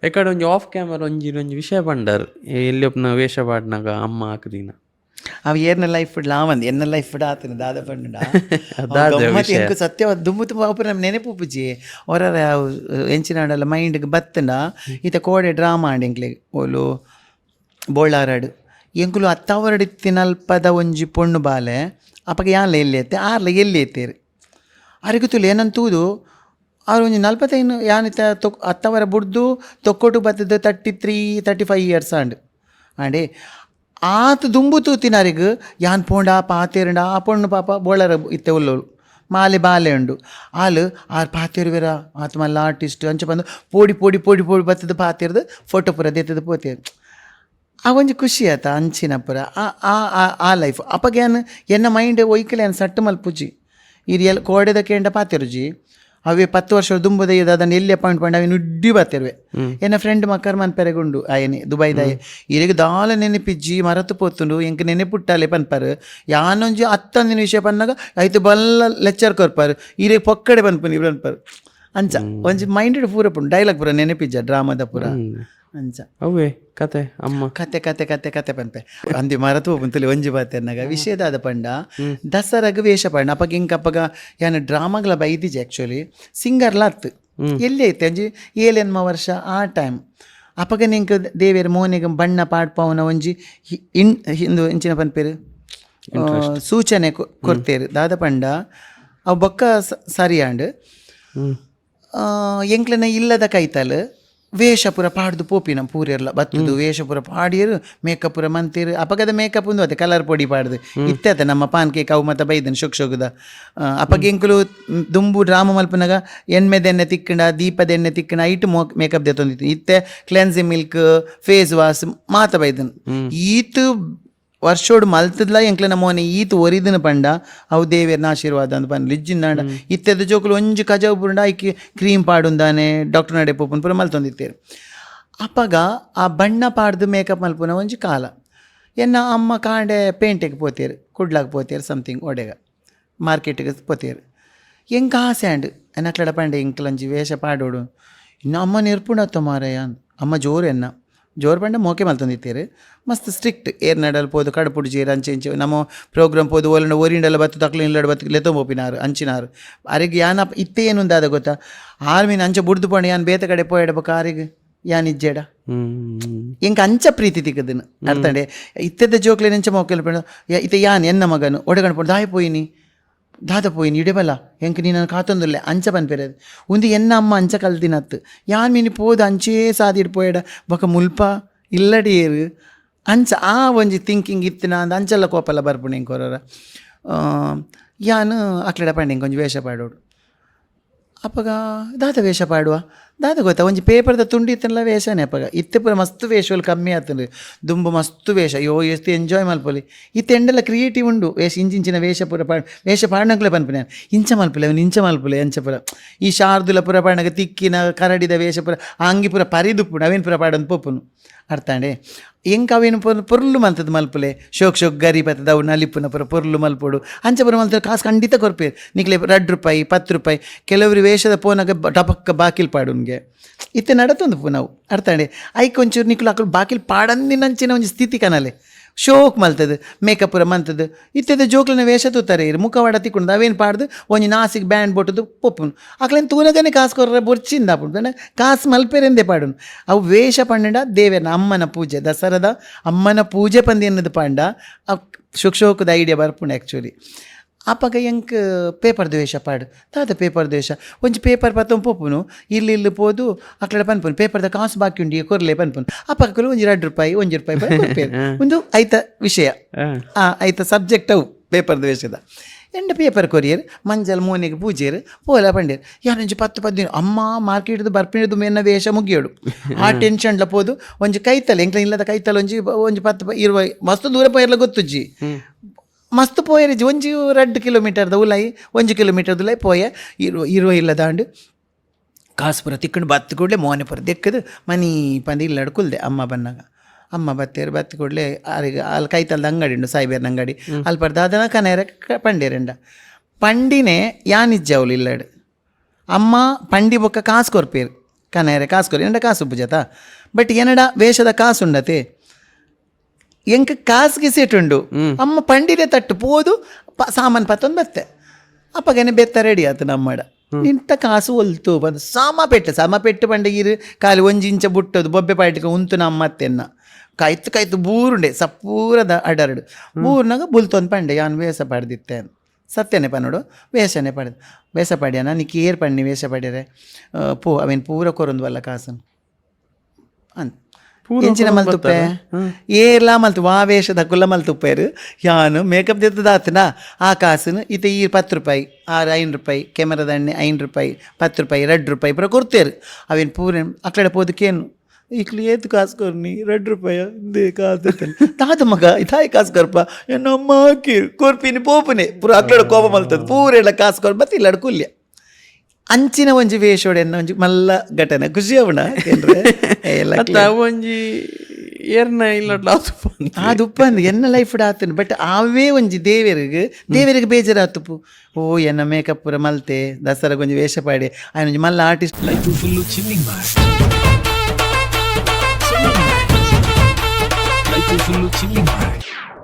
ಎಕಡೆ ಒಂಜಿ of camera ಒಂಜಿ ವಿಷಯ ಪಂಡರ್ ಎಲ್ಲಿ ಒಪ್ನ ವೇಷ ಪಾಡ್ನಾಗ ಅಮ್ಮ ಹಾಕದಿನ ಅವು ಏರ್ನ ಲೈಫ್ ಲಾವಂದು ಎನ್ನ ಲೈಫ್ ಆತನ ದಾದ ಪಂಡ ಅದಾದ ವಿಷಯ ಎಂಕು ಸತ್ಯ ದುಮ್ಮು ತುಂಬ ಒಬ್ಬರು ನಮ್ಮ ನೆನಪು ಪೂಜಿ ಹೊರ ಎಂಚಿನಾಡಲ್ಲ ಮೈಂಡ್ಗೆ ಬತ್ತಂಡ ಈತ ಕೋಡೆ ಡ್ರಾಮಾ ಆಂಡಿ ಎಂಕ್ಲೆಗ್ ಓಲು ಬೋಳಾರಾಡು ಎಂಕುಲು ಅತ್ತವರಡಿತ್ತಿನಲ್ಪದ ಒಂಜಿ ಪೊಣ್ಣು ಬಾಲೆ ಅಪ್ಪಗೆ ಯಾನ್ಲ ಎಲ್ಲಿ ಐತೆ ಆರ್ಲ ಎಲ್ಲಿ ಐತೇರು ಅರಿಗುತ್ತುಲು ಏನಂತೂದು ಅವ್ರು ಒಂಜಿ 45 ಯಾನಿತ ಅತ್ತವರ ಬುಡ್ದು ತೊಕ್ಕೊಟ್ಟು ಬತ್ತದ 33-35 ಇಯರ್ಸ್ ಆಂಡೆ ಆತ ದುಂಬು ತೂತಿನರಿಗೂ ಯಾನ್ ಪೋಂಡ ಪಾತೇರಂಡ ಆ ಪೊಣ್ಣು ಪಾಪ ಬೋಳರ ಇತ್ತೆ ಉಲ್ಲೋಳು ಮಾಲೆ ಬಾಲೆ ಉಂಡು ಆಲು ಆರು ಪಾತೇರುವೆರ ಆತ ಮಲ್ಲ ಆರ್ಟಿಸ್ಟ್ ಅಂಚ ಬಂದು ಪೋಡಿ ಬತ್ತದ ಪಾತೇರ್ದು ಫೋಟೋ ಪೂರ ದೆತ್ತದ ಪೋತೇರು ಆ ಒಂಜಿ ಖುಷಿ ಆತ ಅಂಚಿನ ಪುರ ಆ ಲೈಫ್ ಅಪ್ಪಗೇನು ಎನ್ನ ಮೈಂಡ್ ಒಯ್ಕಲೆ ಏನು ಸಟ್ಟು ಮಲ್ಪುಜಿ ಇದು ಎಲ್ಲಿ ಕೋಡೆದ ಕೇಂಡ ಪಾತಿರುಜಿ ಅವೇ 10 ವರ್ಷ ದುಂಬುದಯ್ಯದ ಅದನ್ನು ಎಲ್ಲಿ ಅಪಾಯಿಂಟ್ ಮಾಡಿ ಅವು ನುಡ್ಡಿ ಬರ್ತಿರುವೆ ಎನ್ನ ಫ್ರೆಂಡ್ ಮಕ್ಕರ್ ಮನ್ಪೆರೆಗುಂಡು ಆಯನಿ ದುಬೈದಾಯ ಇರಿಗೆ ದಾಲ ನೆನಪಿಜ್ಜಿ ಮರತು ಪೋತುಂಡು ಎಂಕ್ ನೆನೆಪುಟ್ಟಾಲೆ ಪನ್ಪರು ಯಾನೊಂಜಿ 10 ವಿಷಯ ಪನ್ನಾಗ ಆಯ್ತು ಬಲ್ಲ ಲೆಕ್ಚರ್ ಕೊರ್ಪಾರು ಇರಿಗೆ ಪೊಕ್ಕಡೆ ಪನ್ಪುನಿ ಇವ್ರು ಅನ್ಪಾರು ಅಂಚ ಒಂಜಿ ಮೈಂಡೆಡ್ ಪೂರ ಪುಂಡು ಡೈಲಾಗ್ ಪೂರ ನೆನಪಿಜ್ಜ ಡ್ರಾಮಾದ ಪೂರ ಅಂಚ ಅವೇ ಕತೆ ಅಮ್ಮ ಕತೆ ಪನ್ಪೆ ಅಂದಿ ಮರತು ಪುಂತಲಿ ಒಂಜಿ ಬಾತೆರ್ನಾಗ ವಿಷಯದಾದ ಪಂಡ ದಸರಾಗ ವೇಷ ಪಂಡ ಅಪ್ಪಗ ಇಂಕಪ್ಪಗ ಯಾನ ಡ್ರಾಮಾಗಳ ಬೈದಿಜೆ ಆ್ಯಕ್ಚುಲಿ ಸಿಂಗರ್ಲ ಅತ್ತು ಎಲ್ಲಿ ಐತೆ ಒಂಜಿ 7 ವರ್ಷ ಆ ಟೈಮ್ ಅಪ್ಪಗ ನಿಂಕ ದೇವೇರ ಮೋನಿಗೆ ಬಣ್ಣ ಪಾಡ್ಪವನ ಒಂಜಿ ಹಿಂದು ಇಂಚಿನ ಪನ್ಪೇರು ಸೂಚನೆ ಕೊರ್ತೇರು ದಾದ ಪಂಡ ಅವು ಬೊಕ್ಕ ಸರಿಯಾಂಡ್ ಎಂಕ್ಲನ ಇಲ್ಲದ ಕೈತಲ್ ವೇಷ ಪೂರ ಪಾಡ್ದು ಪೋಪಿನ ಪೂರೆರ್ಲ ಬತ್ತದು ವೇಷ ಪೂರ ಪಾಡಿಯರು ಮೇಕಪ್ ಪೂರ ಮಂತೀರು ಅಪಗದ ಮೇಕಪ್ ಒಂದು ಅದೇ ಕಲರ್ ಪೊಡಿ ಪಾಡ್ದು ಇತ್ತೆ ನಮ್ಮ ಪಾನ್ ಕೇಕ್ ಅವು ಮತ್ತು ಬೈದನ್ ಶೊಗ್ದ ಅಪ್ಪಗೆ ಎಂಕುಲು ದುಂಬು ಡ್ರಾಮ ಮಲ್ಪನಾಗ ಎಣ್ಣೆದೆಣ್ಣೆ ತಿಕ್ಕಂಡ ದೀಪದೆಣ್ಣೆ ತಿಕ್ಕಂಡ ಐಟು ಮೇಕಪ್ ದೆತ್ತೊಂದಿತ್ತು ಇತ್ತೆ ಕ್ಲೆನ್ಸಿಂಗ್ ಮಿಲ್ಕ್ ಫೇಸ್ ವಾಶ್ ಮಾತ ಬೈದನ್ ಈತು ವರ್ಷೋಡು ಮಲ್ತದ್ಲ ಎಂಕ್ಲ ನಮ್ಮನೆ ಈತು ಒರಿದನ ಪಂಡ ಅವು ದೇವೇರ್ನ ಆಶೀರ್ವಾದ ಅಂತ ಬಂದು ಲಿಜ್ಜಿನಾಡ ಇತ್ತೆದ ಜೋಕುಲು ಒಂಜು ಕಜಾವು ಪುಂಡ ಐಕಿ ಕ್ರೀಮ್ ಪಾಡುಂದಾನೆ ಡಾಕ್ಟರ್ ನಡೆ ಪೋಪನ್ ಪೂರ ಮಲ್ತೊಂದಿತ್ತೇರು ಅಪ್ಪಗ ಆ ಬಣ್ಣ ಪಾಡ್ದು ಮೇಕಪ್ ಮಲ್ಪುನ ಒಂಜಿ ಕಾಲ ಎನ್ನ ಅಮ್ಮ ಕಾಂಡೆ ಪೇಂಟಿಗೆ ಪೋತೇರು ಕುಡ್ಲಾಗ ಪೋತೇರು ಸಮಥಿಂಗ್ ಒಡೆಗ ಮಾರ್ಕೆಟಿಗೆ ಪೋತೇರು ಎಂಕ ಆಸೆ ಆಂಡ್ ಎನ್ನಕ್ಲಡ ಪಂಡೆ ಇಂಕ್ಲಂಜಿ ವೇಷ ಪಾಡೋಡು ಇನ್ನು ಅಮ್ಮ ನೆರ್ಪುಣತ್ತ ಮಾರಯ್ಯ ಅಮ್ಮ ಜೋರು ಎನ್ನ ಜೋರು ಪಂಡ ಮೋಕೆ ಮಲ್ತೊಂದಿತ್ತೇರು ಮಸ್ತ್ ಸ್ಟ್ರಿಕ್ಟ್ ಏರ್ ನಡಲ್ ಪೋದು ಕಡಪುಡು ಜೀರು ಅಂಚೆ ಇಂಚೆ ನಮ್ಮ ಪ್ರೋಗ್ರಾಮ್ ಪೋದು ಒಲಂಡ ಓರಿಂಡಲ್ಲ ಬತ್ತು ತಕ್ಲು ಇಲ್ಲಡ ಬತ್ತು ಲೆತ್ತೊಂಬೋಪಿನಾರು ಅಂಚಿನಾರು ಅರಿಗೆ ಯಾನ ಇತ್ತೆ ಏನುಂದಾದ ಗೊತ್ತಾ ಆರ್ಮಿನ ಅಂಚೆ ಬುಡ್ದು ಪಂಡು ಯಾನ್ ಬೇತ ಕಡೆ ಪೋಯಡಬೇಕು ಆರಿಗೆ ಯಾನ್ ಇಜ್ಜೇಡ ಇಂಕ ಅಂಚ ಪ್ರೀತಿ ತಿಕ್ಕದನು ಅರ್ಥಂಡೆ ಇತ್ತೆದ ಜೋಕ್ಲೆ ನೆಂಚ ಮೋಕೆಲ್ ಪಂಡ ಇತ್ತೆ ಯಾನ್ ಎನ್ನ ಮಗನು ಒಡಗಣ್ ಪೋಡು ದಾದ ಪೋಯಿನಿ ಇಡಬಲ್ಲ ಎಂಕ ನೀನು ಕಾತೊಂದುಲ್ಲೆ ಅಂಚ ಪನ್ಪೆರದು ಉಂದು ಎನ್ನ ಅಮ್ಮ ಅಂಚ ಕಲ್ದಿನತ್ತು ಯಾನ್ ಮೀನಿ ಪೋದು ಅಂಚೇ ಸಾದಿಡ್ ಪೋಯಡ ಬೊಕ ಮುಲ್ಪ ಇಲ್ಲಡಿಯೇರು ಅಂಚ ಆ ಒಂಜಿ ಥಿಂಕಿಂಗ್ ಇತ್ತಿನ ಅಂದ ಅಂಚೆಲ್ಲ ಕೋಪಲ್ಲ ಬರ್ಪುಣೆ ಕೊರರ ಯಾನು ಅಕ್ಲೆಡ ಪಂಡೆ ಕೊಂಚ ವೇಷ ಪಾಡೋಡು ಅಪ್ಪಗ ದಾದ ವೇಷ ಪಾಡುವ ದಾದ ಗೊತ್ತಾ ಒಂಜಿ ಪೇಪರ್ದ ತುಂಡಿ ಇತ್ತನಲ್ಲ ವೇಷನೇ ಅಪ್ಪಗ ಇತ್ತೆ ಪೂರ ಮಸ್ತ್ ವೇಷಗಳು ಕಮ್ಮಿ ಆತಂದು ದುಂಬು ಮಸ್ತ್ ವೇಷ ಎಷ್ಟು ಎಂಜಾಯ್ ಮಲ್ಪೊಲಿ ಇತ್ತೆಂಡೆಲ್ಲ ಕ್ರಿಯೇಟಿವ್ ಉಂಡು ಇಂಚಿನ ವೇಷ ಪೂರ ವೇಷ ಪಾಡ್ನಕ್ಲೆ ಪನ್ಪನೆ ಇಂಚ ಮಲ್ಪಲೆ ಅವನು ಇಂಚ ಮಲ್ಪಲೆ ಅಂಚ ಪೂರ ಈ ಶಾರ್ದುಲ ಪೂರ ಪಾಡ್ನಾಗ ತಿಕ್ಕಿನ ಕರಡಿದ ವೇಷ ಪೂರ ಅಂಗಿ ಪೂರ ಪರಿದು ಪುಡು ಅವೇನು ಪೂರ ಪಾಡೊಂದು ಪೋಪುನು ಅರ್ಥಾಂಡೆ ಎಂಕ ಅವೇನು ಪೊರ್ಲು ಮಲ್ತದ ಮಲ್ಪಲೆ ಶೋಕ್ ಗರಿ ಬತ್ತದ ಅವು ನಲಿಪುನ ಪೂರ ಪೊರ್ಲು ಮಲ್ಪೋಡು ಅಂಚ ಪೂರ ಮಲ್ತದ ಕಾಸು ಖಂಡಿತ ಕೊರ್ಪೇರು ನಿಕ್ಲೆ ₹2 ₹10 ಕೆಲವರು ವೇಷದ ಪೋನಾಗ ಟಪಕ್ಕ ಬಾಕಿಲ್ ಪಾಡುನ್ಗೆ ಇತ್ತೆ ನಡತೊಂದು ಪೂ ನಾವು ಅರ್ಥಾಂಡೆ ಐಕ್ ಒಂಚೂರು ನಿಕ್ಲು ಅಕ್ಕಳು ಬಾಕಿಲ್ ಪಾಡಂದಿನಂಚಿನ ಒಂಜಿ ಸ್ಥಿತಿ ಕನಲೆ ಶೋಕ್ ಮಲ್ತದು ಮೇಕಪ್ ಪೂರ ಮಂತದ್ದು ಇತ್ತೆದ ಜೋಕ್ಲನ ವೇಷ ತೂತಾರೆ ಇರು ಮುಖವಾಡ ತಿಕ್ಕೊಂಡು ಅವೇನು ಪಾಡ್ದು ಒಂಜಿ ನಾಸಿಗೆ ಬ್ಯಾಂಡ್ ಬೊಟ್ಟದು ಪೊಪ್ಪುನು ಅಕ್ಲೇನು ತೂನಗನೆ ಕಾಸು ಕೊರ್ರೆ ಬೊರ್ಚಿಂದ ಪುಂಡು ಕಾಸು ಮಲ್ಪೇರೆಂದೇ ಪಾಡುನು ಅವು ವೇಷ ಪಂಡ ದೇವೇರ್ನ ಅಮ್ಮನ ಪೂಜೆ ದಸರಾದ ಅಮ್ಮನ ಪೂಜೆ ಪಂದಿ ಅನ್ನೋದು ಪಂಡ ಶೋಕದ ಐಡಿಯಾ ಬರ್ಪುಂಡು ಆ್ಯಕ್ಚುಲಿ ಅಪ್ಪಗ ಎಂಕ್ ಪೇಪರ್ದು ವೇಷ ಪಾಡು ದಾದ ಪೇಪರ್ದು ವೇಷ ಒಂಜಿ ಪೇಪರ್ ಪತ್ತೊಂದು ಪೋಪುನು ಇಲ್ಲಿ ಪೋದು ಅಕ್ಕಡ ಪನ್ಪುನು ಪೇಪರ್ದ ಕಾಸು ಬಾಕಿ ಉಂಡಿ ಕೊರ್ಲೆ ಪನ್ಪುನು ಅಪ್ಪಕ್ಕಲು ಒಂಜಿ ₹2 ಒಂದು ಐತ ವಿಷಯ ಐತ ಸಬ್ಜೆಕ್ಟ್ ಅವು ಪೇಪರ್ದು ವೇಷದ ಎಂಡ ಪೇಪರ್ ಕೊರಿಯರ್ ಮಂಜಲ್ ಮೋನಿಗೆ ಪೂಜೆರು ಪೋಲ ಪಂಡೇರು ಯಾನೊಂಜಿ 10 ಅಮ್ಮ ಮಾರ್ಕೆಟ್ದು ಬರ್ಪಿನದು ಮೇನ ವೇಷ ಮುಗಿಯೋಡು ಆ ಟೆನ್ಷನ್ಲ ಪೋದು ಒಂಜಿ ಕೈತಲ್ ಎಂಕ್ಲ ಇಲ್ಲದ ಕೈತಲ್ ಒಂಜಿ 10-20 ಮಸ್ತ್ ದೂರ ಪೋಯರ್ಲ ಗೊತ್ತುಜ್ಜಿ ಮಸ್ತ್ ಪೋಯರಿಜಿ ಒಂಜಿ 2 ಕಿಲೋಮೀಟರ್ದ ಉಲಾಯಿ 1 ಕಿಲೋಮೀಟರ್ದ ಉಲಾಯಿ ಪೋಯ ಇರುವ ಇಲ್ಲ ದಾಂಡು ಕಾಸು ಪುರ ತಿಕ್ಕೊಂಡು ಬತ್ತು ಕೂಡಲೇ ಮೋನೆ ಪುರ ದೆಕ್ಕದು ಮನಿ ಪಂದು ಇಲ್ಲಡು ಕುಲ್ದೆ ಅಮ್ಮ ಬನ್ನಾಗ ಅಮ್ಮ ಬತ್ತೇರು ಬತ್ತು ಕೂಡಲೇ ಅರಿಗೆ ಅಲ್ಲಿ ಕೈತಲ್ದ ಅಂಗಡಿ ಉಂಡು ಸಾಯಿಬೇರ್ನ ಅಂಗಡಿ ಅಲ್ಲಿ ಪರ್ದ ಅದನ್ನ ಕನೇರ ಪಂಡೇರಂಡ ಪಂಡಿನೇ ಯಾನಿಜ್ಜ ಅವಳು ಇಲ್ಲಡು ಅಮ್ಮ ಪಂಡಿ ಬೊಕ್ಕ ಕಾಸು ಕೊರ್ಪೇರು ಕನ್ನಯರೆ ಕಾಸು ಕೊರಿ ಎಂಡ ಕಾಸು ಉಪ್ಪುಜತ ಬಟ್ ಎನಡ ವೇಷದ ಕಾಸು ಉಂಡತೆ ಎಂಕ ಕಾಸಿಗೆ ಸೇಟುಂಡು ಅಮ್ಮ ಪಂಡಿರೆ ತಟ್ಟು ಪೋದು ಸಾಮಾನು ಪತ್ತೊಂದು ಬತ್ತೆ ಅಪ್ಪಗನೆ ಬೆತ್ತ ರೆಡಿ ಆಯ್ತು ನಮ್ಮಡ ಇಂಥ ಕಾಸು ಒಲ್ತು ಬಂದು ಸಾಮ ಪೆಟ್ಟು ಪಂಡಗಿರು ಕಾಲು ಒಂಜಿ ಇಂಚ ಬುಟ್ಟದು ಬೊಬ್ಬೆ ಪಾಟಿಗೆ ಉಂತು ನಮ್ಮತ್ತೆನ್ನ ಕಾಯ್ತು ಬೂರುಂಡೆ ಸಪೂರದ ಅಡರಡು ಬೂರ್ನಾಗ ಬುಲ್ತೊಂದು ಪಂಡೆ ಯಾನು ವೇಷ ಪಡೆದಿತ್ತೆ ಸತ್ಯನೇ ಪನ್ನೋಡು ವೇಷನೇ ಪಡೆದು ವೇಷ ಪಡ್ಯಾನ ನೀ ಕೇರ್ ಪಣ್ಣಿ ವೇಷ ಪಡ್ಯರೆ ಅವೇನು ಪೂರ ಕೊರೊಂದು ಕಾಸನು ಅಂತ ಎಂಚಿನ ಮಲ್ತುಪ್ಪೆ ಏರ್ಲ ಮಲ್ತು ವಾ ವೇಷದ ಕುಲ್ಲ ಮಲ್ತುಪ್ಪೇರು ಯಾನು ಮೇಕಪ್ ದಿತ್ತದಾತನ ಆ ಕಾಸನ್ನು ಈತ ಈ 10 ರೂಪಾಯಿ 5 ರೂಪಾಯಿ ಕೆಮರದ ಎಣ್ಣೆ 5 ರೂಪಾಯಿ 10 ರೂಪಾಯಿ 2 ರೂಪಾಯಿ ಪೂರ ಕೊಡ್ತೇರು ಅವೇನು ಪೂರ ಅಕ್ಕಡೆ ಪೋದಕ್ಕೇನು ಈಕ್ಲಿ ಏತು ಕಾಸು ಕೊರ್ನಿ 2 ರೂಪಾಯಿ ಇಂದೇ ಕಾಸು ತಾತ ಮಗ ಇತಾಯಿ ಕಾಸು ಕೊರ್ಪ ನಮ್ಮ ಹಾಕಿ ಕೊರ್ಪಿನಿ ಪೋಪುನೆ ಪೂರ ಅಕ್ಕಡೆ ಕೋಪ ಮಲ್ತದ ಪೂರ ಎಲ್ಲ ಕಾಸು ಕೊರ್ ಮತ್ತೆ ಇಲ್ಲ ಕುಲ್ಯ ಅಂಚಿನ ಒಂಜಿ ವೇಷೋಡೆನ್ನ ಒಂಜಿ ಮಲ್ಲ ಘಟನೆ ಖುಷಿ ಅವಣ ಒಂಜಿ ಏರ್ನ ಇಲ್ಲ ಅದು ಉಪ್ಪಂದು ಎನ್ನ ಲೈಫ್ ಆತನು ಬಟ್ ಅವೇ ಒಂಜಿ ದೇವರಿಗೆ ಬೇಜಾರಾತುಪ್ಪು ಓ ಎನ್ನ ಮೇಕಪ್ ಪೂರ ಮಲ್ತೆ ದಸರಾಗ ಒಂಜಿ ವೇಷ ಪಾಡಿ ಆಯ್ನ ಒಂಜಿ ಮಲ್ಲ ಆರ್ಟಿಸ್ಟ್ ಲೈಫ್ ಫುಲ್ಲು ಚಿಲ್ಲಿಂಗ್ ಮಾಡಿ